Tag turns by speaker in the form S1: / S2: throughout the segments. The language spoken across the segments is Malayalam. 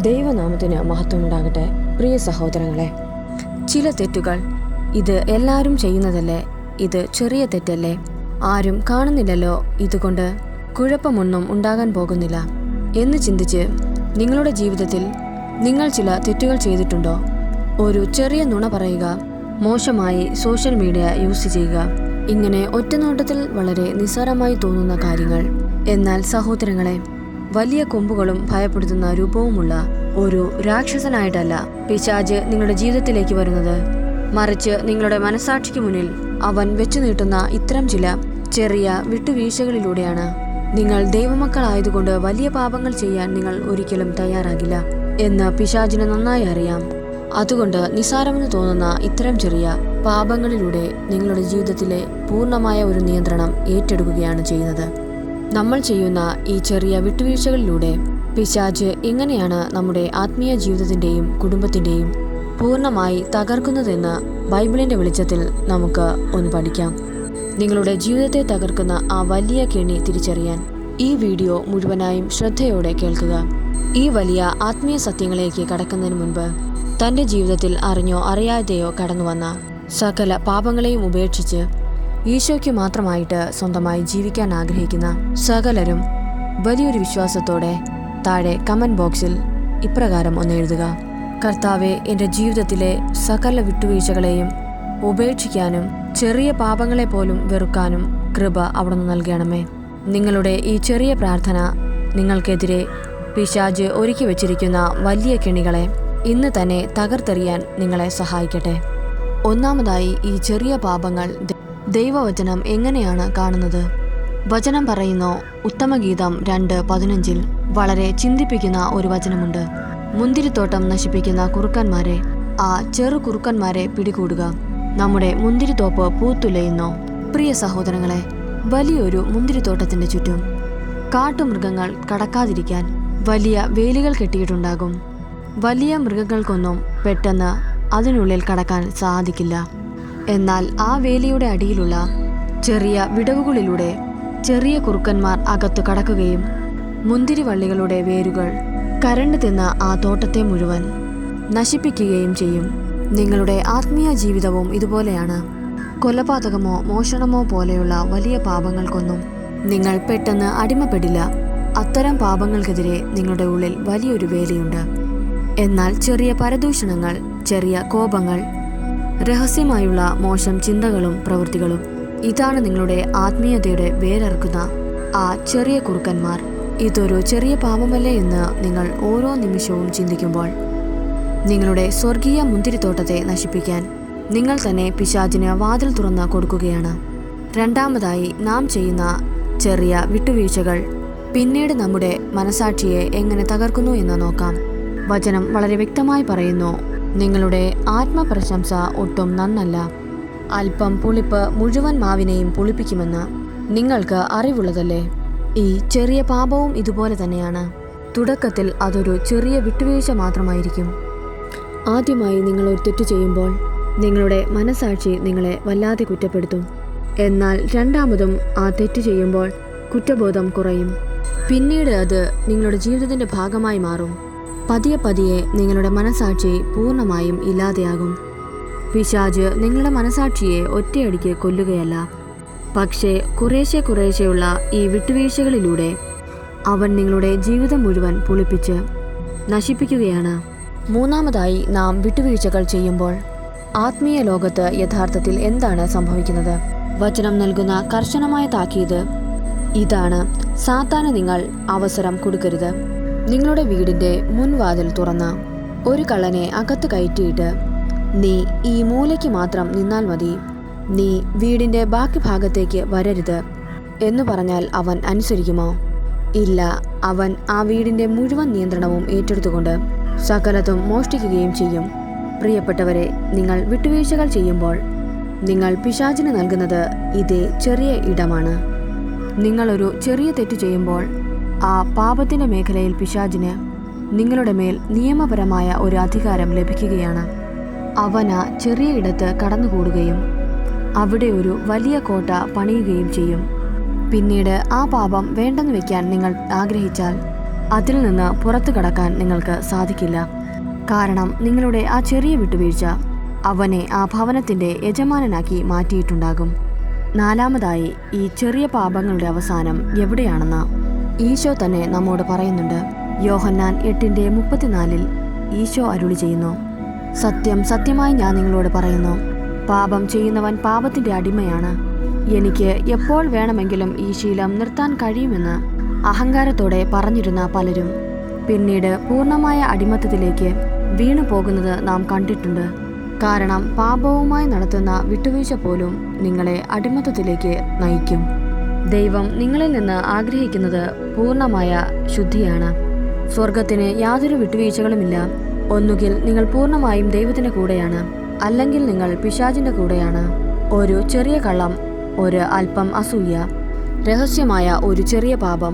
S1: ദൈവനാമത്തിന് മഹത്വമുണ്ടാകട്ടെ. പ്രിയ സഹോദരങ്ങളെ, ചില തെറ്റുകൾ ഇത് എല്ലാവരും ചെയ്യുന്നതല്ലേ, ഇത് ചെറിയ തെറ്റല്ലേ, ആരും കാണുന്നില്ലല്ലോ, ഇതുകൊണ്ട് കുഴപ്പമൊന്നും ഉണ്ടാകാൻ പോകുന്നില്ല എന്ന് ചിന്തിച്ച് നിങ്ങളുടെ ജീവിതത്തിൽ നിങ്ങൾ ചില തെറ്റുകൾ ചെയ്തിട്ടുണ്ടോ? ഒരു ചെറിയ നുണ പറയുക, മോശമായി സോഷ്യൽ മീഡിയ യൂസ് ചെയ്യുക, ഇങ്ങനെ ഒറ്റനോട്ടത്തിൽ വളരെ നിസ്സാരമായി തോന്നുന്ന കാര്യങ്ങൾ. എന്നാൽ സഹോദരങ്ങളെ, വലിയ കൊമ്പുകളും ഭയപ്പെടുത്തുന്ന രൂപവുമുള്ള ഒരു രാക്ഷസനായിട്ടല്ല പിശാച് നിങ്ങളുടെ ജീവിതത്തിലേക്ക് വരുന്നത്. മറിച്ച് നിങ്ങളുടെ മനസാക്ഷിക്ക് മുന്നിൽ അവൻ വെച്ചു നീട്ടുന്ന ഇത്തരം ചില ചെറിയ വിട്ടുവീഴ്ചകളിലൂടെയാണ്. നിങ്ങൾ ദൈവമക്കളായതുകൊണ്ട് വലിയ പാപങ്ങൾ ചെയ്യാൻ നിങ്ങൾ ഒരിക്കലും തയ്യാറാകില്ല എന്ന് പിശാചിന് നന്നായി അറിയാം. അതുകൊണ്ട് നിസ്സാരമെന്ന് തോന്നുന്ന ഇത്തരം ചെറിയ പാപങ്ങളിലൂടെ നിങ്ങളുടെ ജീവിതത്തിലെ പൂർണ്ണമായ ഒരു നിയന്ത്രണം ഏറ്റെടുക്കുകയാണ് ചെയ്യുന്നത്. നമ്മൾ ചെയ്യുന്ന ഈ ചെറിയ വിട്ടുവീഴ്ചകളിലൂടെ പിശാച് എങ്ങനെയാണ് നമ്മുടെ ആത്മീയ ജീവിതത്തിൻ്റെയും കുടുംബത്തിൻ്റെയും പൂർണ്ണമായി തകർക്കുന്നതെന്ന് ബൈബിളിൻ്റെ വെളിച്ചത്തിൽ നമുക്ക് ഒന്ന് പഠിക്കാം. നിങ്ങളുടെ ജീവിതത്തെ തകർക്കുന്ന ആ വലിയ കെണി തിരിച്ചറിയാൻ ഈ വീഡിയോ മുഴുവനായും ശ്രദ്ധയോടെ കേൾക്കുക. ഈ വലിയ ആത്മീയ സത്യങ്ങളിലേക്ക് കടക്കുന്നതിന് മുൻപ് തൻ്റെ ജീവിതത്തിൽ അറിഞ്ഞോ അറിയാതെയോ കടന്നുവന്ന സകല പാപങ്ങളെയും ഉപേക്ഷിച്ച് ഈശോയ്ക്ക് മാത്രമായിട്ട് സ്വന്തമായി ജീവിക്കാൻ ആഗ്രഹിക്കുന്ന സകലരും വലിയൊരു വിശ്വാസത്തോടെ താഴെ കമൻറ്റ് ബോക്സിൽ ഇപ്രകാരം ഒന്ന് എഴുതുക: കർത്താവെ, എൻ്റെ ജീവിതത്തിലെ സകല വിട്ടുവീഴ്ചകളെയും ഉപേക്ഷിക്കാനും ചെറിയ പാപങ്ങളെ പോലും വെറുക്കാനും കൃപ അവിടുന്ന് നൽകണമേ. നിങ്ങളുടെ ഈ ചെറിയ പ്രാർത്ഥന നിങ്ങൾക്കെതിരെ പിശാച് ഒരുക്കി വച്ചിരിക്കുന്ന വലിയ കെണികളെ ഇന്ന് തന്നെ തകർത്തെറിയാൻ നിങ്ങളെ സഹായിക്കട്ടെ. ഒന്നാമതായി, ഈ ചെറിയ പാപങ്ങൾ ദൈവവചനം എങ്ങനെയാണ് കാണുന്നത്? വചനം പറയുന്നു, ഉത്തമഗീതം 2:15 വളരെ ചിന്തിപ്പിക്കുന്ന ഒരു വചനമുണ്ട്: മുന്തിരിത്തോട്ടം നശിപ്പിക്കുന്ന കുറുക്കന്മാരെ, ആ ചെറു കുറുക്കന്മാരെ പിടികൂടുക. നമ്മുടെ മുന്തിരിത്തോപ്പ് പൂത്തുലയുന്നു. പ്രിയ സഹോദരങ്ങളെ, വലിയൊരു മുന്തിരിത്തോട്ടത്തിന്റെ ചുറ്റും കാട്ടുമൃഗങ്ങൾ കടക്കാതിരിക്കാൻ വലിയ വേലികൾ കെട്ടിയിട്ടുണ്ടാകും. വലിയ മൃഗങ്ങൾക്കൊന്നും പെട്ടെന്ന് അതിനുള്ളിൽ കടക്കാൻ സാധിക്കില്ല. എന്നാൽ ആ വേലിയുടെ അടിയിലുള്ള ചെറിയ വിടവുകളിലൂടെ ചെറിയ കുറുക്കന്മാർ അകത്തു കടക്കുകയും മുന്തിരിവള്ളികളുടെ വേരുകൾ കരണ്ട് തിന്ന ആ തോട്ടത്തെ മുഴുവൻ നശിപ്പിക്കുകയും ചെയ്യും. നിങ്ങളുടെ ആത്മീയ ജീവിതവും ഇതുപോലെയാണ്. കൊലപാതകമോ മോഷണമോ പോലെയുള്ള വലിയ പാപങ്ങൾക്കൊന്നും നിങ്ങൾ പെട്ടെന്ന് അടിമപ്പെടില്ല. അത്തരം പാപങ്ങൾക്കെതിരെ നിങ്ങളുടെ ഉള്ളിൽ വലിയൊരു വേലിയുണ്ട്. എന്നാൽ ചെറിയ പരദൂഷണങ്ങൾ, ചെറിയ കോപങ്ങൾ, രഹസ്യമായുള്ള മോശം ചിന്തകളും പ്രവൃത്തികളും, ഇതാണ് നിങ്ങളുടെ ആത്മീയതയുടെ വേരറുക്കുന്ന ആ ചെറിയ കുറുക്കന്മാർ. ഇതൊരു ചെറിയ പാപമല്ലേ എന്ന് നിങ്ങൾ ഓരോ നിമിഷവും ചിന്തിക്കുമ്പോൾ നിങ്ങളുടെ സ്വർഗീയ മുന്തിരിത്തോട്ടത്തെ നശിപ്പിക്കാൻ നിങ്ങൾ തന്നെ പിശാചിന് വാതിൽ തുറന്ന് കൊടുക്കുകയാണ്. രണ്ടാമതായി, നാം ചെയ്യുന്ന ചെറിയ വിട്ടുവീഴ്ചകൾ പിന്നീട് നമ്മുടെ മനസാക്ഷിയെ എങ്ങനെ തകർക്കുന്നു എന്ന് നോക്കാം. വചനം വളരെ വ്യക്തമായി പറയുന്നു, നിങ്ങളുടെ ആത്മപ്രശംസ ഒട്ടും നന്നല്ല. അല്പം പുളിപ്പ് മുഴുവൻ മാവിനെയും പുളിപ്പിക്കുമെന്ന് നിങ്ങൾക്ക് അറിവുള്ളതല്ലേ. ഈ ചെറിയ പാപവും ഇതുപോലെ തന്നെയാണ്. തുടക്കത്തിൽ അതൊരു ചെറിയ വിട്ടുവീഴ്ച മാത്രമായിരിക്കും. ആദ്യമായി നിങ്ങൾ ഒരു തെറ്റ് ചെയ്യുമ്പോൾ നിങ്ങളുടെ മനസാക്ഷി നിങ്ങളെ വല്ലാതെ കുറ്റപ്പെടുത്തും. എന്നാൽ രണ്ടാമതും ആ തെറ്റ് ചെയ്യുമ്പോൾ കുറ്റബോധം കുറയും. പിന്നീട് അത് നിങ്ങളുടെ ജീവിതത്തിൻ്റെ ഭാഗമായി മാറും. പതിയെ പതിയെ നിങ്ങളുടെ മനസാക്ഷി പൂർണ്ണമായും ഇല്ലാതെയാകും. പിശാച് നിങ്ങളുടെ മനസാക്ഷിയെ ഒറ്റയടിക്ക് കൊല്ലുകയല്ല, പക്ഷേ കുറേശ്ശെയുള്ള ഈ വിട്ടുവീഴ്ചകളിലൂടെ അവൻ നിങ്ങളുടെ ജീവിതം മുഴുവൻ പുളിപ്പിച്ച് നശിപ്പിക്കുകയാണ്. മൂന്നാമതായി, നാം വിട്ടുവീഴ്ചകൾ ചെയ്യുമ്പോൾ ആത്മീയ ലോകത്ത് യഥാർത്ഥത്തിൽ എന്താണ് സംഭവിക്കുന്നത്? വചനം നൽകുന്ന കർശനമായ താക്കീത് ഇതാണ്: സാത്താന് നിങ്ങൾ അവസരം കൊടുക്കരുത്. നിങ്ങളുടെ വീടിൻ്റെ മുൻവാതിൽ തുറന്ന് ഒരു കള്ളനെ അകത്ത് കയറ്റിയിട്ട് നീ ഈ മൂലയ്ക്ക് മാത്രം നിന്നാൽ മതി, നീ വീടിൻ്റെ ബാക്കി ഭാഗത്തേക്ക് വരരുത് എന്ന് പറഞ്ഞാൽ അവൻ അനുസരിക്കുമോ? ഇല്ല. അവൻ ആ വീടിൻ്റെ മുഴുവൻ നിയന്ത്രണവും ഏറ്റെടുത്തുകൊണ്ട് സകലതും മോഷ്ടിക്കുകയും ചെയ്യും. പ്രിയപ്പെട്ടവരെ, നിങ്ങൾ വിട്ടുവീഴ്ചകൾ ചെയ്യുമ്പോൾ നിങ്ങൾ പിശാചിന് നൽകുന്നത് ഇതേ ചെറിയ ഇടമാണ്. നിങ്ങളൊരു ചെറിയ തെറ്റ് ചെയ്യുമ്പോൾ ആ പാപത്തിൻ്റെ മേഖലയിൽ പിശാചിന് നിങ്ങളുടെ മേൽ നിയമപരമായ ഒരു അധികാരം ലഭിക്കുകയാണ്. അവൻ ആ ചെറിയ ഇടത്ത് കടന്നുകൂടുകയും അവിടെ ഒരു വലിയ കോട്ട പണിയുകയും ചെയ്യും. പിന്നീട് ആ പാപം വേണ്ടെന്ന് വെക്കാൻ നിങ്ങൾ ആഗ്രഹിച്ചാൽ അതിൽ നിന്ന് പുറത്തു കടക്കാൻ നിങ്ങൾക്ക് സാധിക്കില്ല. കാരണം നിങ്ങളുടെ ആ ചെറിയ വിട്ടുവീഴ്ച അവനെ ആ ഭവനത്തിൻ്റെ യജമാനനാക്കി മാറ്റിയിട്ടുണ്ടാകും. നാലാമതായി, ഈ ചെറിയ പാപങ്ങളുടെ അവസാനം എവിടെയാണെന്ന് ഈശോ തന്നെ നമ്മോട് പറയുന്നുണ്ട്. യോഹന്നാൻ 8:34 ഈശോ അരുളി ചെയ്യുന്നു, സത്യം സത്യമായി ഞാൻ നിങ്ങളോട് പറയുന്നു, പാപം ചെയ്യുന്നവൻ പാപത്തിൻ്റെ അടിമയാണ്. എനിക്ക് എപ്പോൾ വേണമെങ്കിലും ഈ ശീലം നിർത്താൻ കഴിയുമെന്ന് അഹങ്കാരത്തോടെ പറഞ്ഞിരുന്ന പലരും പിന്നീട് പൂർണ്ണമായ അടിമത്തത്തിലേക്ക് വീണു പോകുന്നത് നാം കണ്ടിട്ടുണ്ട്. കാരണം പാപവുമായി നടത്തുന്ന വിട്ടുവീഴ്ച പോലും നിങ്ങളെ അടിമത്തത്തിലേക്ക് നയിക്കും. ദൈവം നിങ്ങളിൽ നിന്ന് ആഗ്രഹിക്കുന്നത് പൂർണ്ണമായ ശുദ്ധിയാണ്. സ്വർഗത്തിന് യാതൊരു വിട്ടുവീഴ്ചകളുമില്ല. ഒന്നുകിൽ നിങ്ങൾ പൂർണ്ണമായും ദൈവത്തിൻ്റെ കൂടെയാണ്, അല്ലെങ്കിൽ നിങ്ങൾ പിശാചിൻ്റെ കൂടെയാണ്. ഒരു ചെറിയ കള്ളം, ഒരു അല്പം അസൂയ, രഹസ്യമായ ഒരു ചെറിയ പാപം,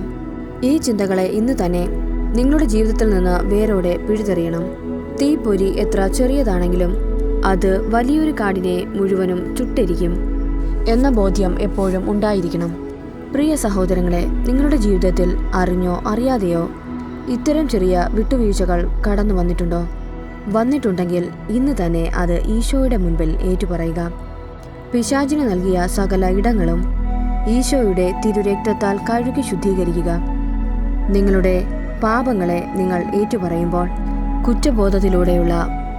S1: ഈ ചിന്തകളെ ഇന്ന് തന്നെ നിങ്ങളുടെ ജീവിതത്തിൽ നിന്ന് വേരോടെ പിഴുതെറിയണം. തീപ്പൊരി എത്ര ചെറിയതാണെങ്കിലും അത് വലിയൊരു കാടിനെ മുഴുവനും ചുട്ടെരിക്കും എന്ന ബോധ്യം എപ്പോഴും ഉണ്ടായിരിക്കണം. പ്രിയ സഹോദരങ്ങളെ, നിങ്ങളുടെ ജീവിതത്തിൽ അറിഞ്ഞോ അറിയാതെയോ ഇത്തരം ചെറിയ വിട്ടുവീഴ്ചകൾ കടന്നു വന്നിട്ടുണ്ടോ? വന്നിട്ടുണ്ടെങ്കിൽ ഇന്ന് തന്നെ അത് ഈശോയുടെ മുൻപിൽ ഏറ്റുപറയുക. പിശാചിന് നൽകിയ സകല ഇടങ്ങളും ഈശോയുടെ തിരുരക്തത്താൽ കഴുകി ശുദ്ധീകരിക്കുക. നിങ്ങളുടെ പാപങ്ങളെ നിങ്ങൾ ഏറ്റുപറയുമ്പോൾ കുറ്റബോധത്തിലൂടെയുള്ള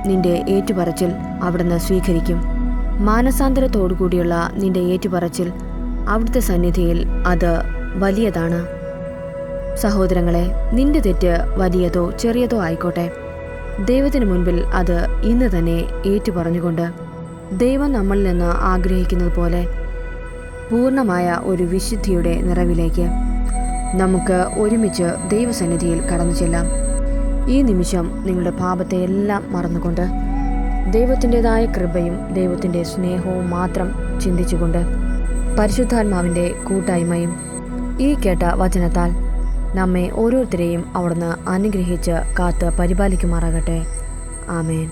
S1: നിന്റെ ഏറ്റുപറച്ചിൽ അവിടുന്ന് സ്വീകരിക്കും. മാനസാന്തരത്തോടുകൂടിയുള്ള നിന്റെ ഏറ്റുപറച്ചിൽ അവിടുത്തെ സന്നിധിയിൽ അത് വലിയതാണ്. സഹോദരങ്ങളെ, നിന്റെ തെറ്റ് വലിയതോ ചെറിയതോ ആയിക്കോട്ടെ, ദൈവത്തിന് മുൻപിൽ അത് ഇന്ന് തന്നെ ഏറ്റുപറഞ്ഞുകൊണ്ട് ദൈവം നമ്മളിൽ നിന്ന് ആഗ്രഹിക്കുന്നത് പോലെ പൂർണ്ണമായ ഒരു വിശുദ്ധിയുടെ നിറവിലേക്ക് നമുക്ക് ഒരുമിച്ച് ദൈവസന്നിധിയിൽ കടന്നു ചെല്ലാം. ഈ നിമിഷം നിങ്ങളുടെ പാപത്തെ എല്ലാം മറന്നുകൊണ്ട് ദൈവത്തിൻ്റെതായ കൃപയും ദൈവത്തിൻ്റെ സ്നേഹവും മാത്രം ചിന്തിച്ചുകൊണ്ട് പരിശുദ്ധാത്മാവിൻ്റെ കൂട്ടായ്മയും ഈ കേട്ട വചനത്താൽ നമ്മെ ഓരോരുത്തരെയും അവിടുന്ന് അനുഗ്രഹിച്ച് കാത്ത് പരിപാലിക്കുമാറാകട്ടെ. ആമേൻ.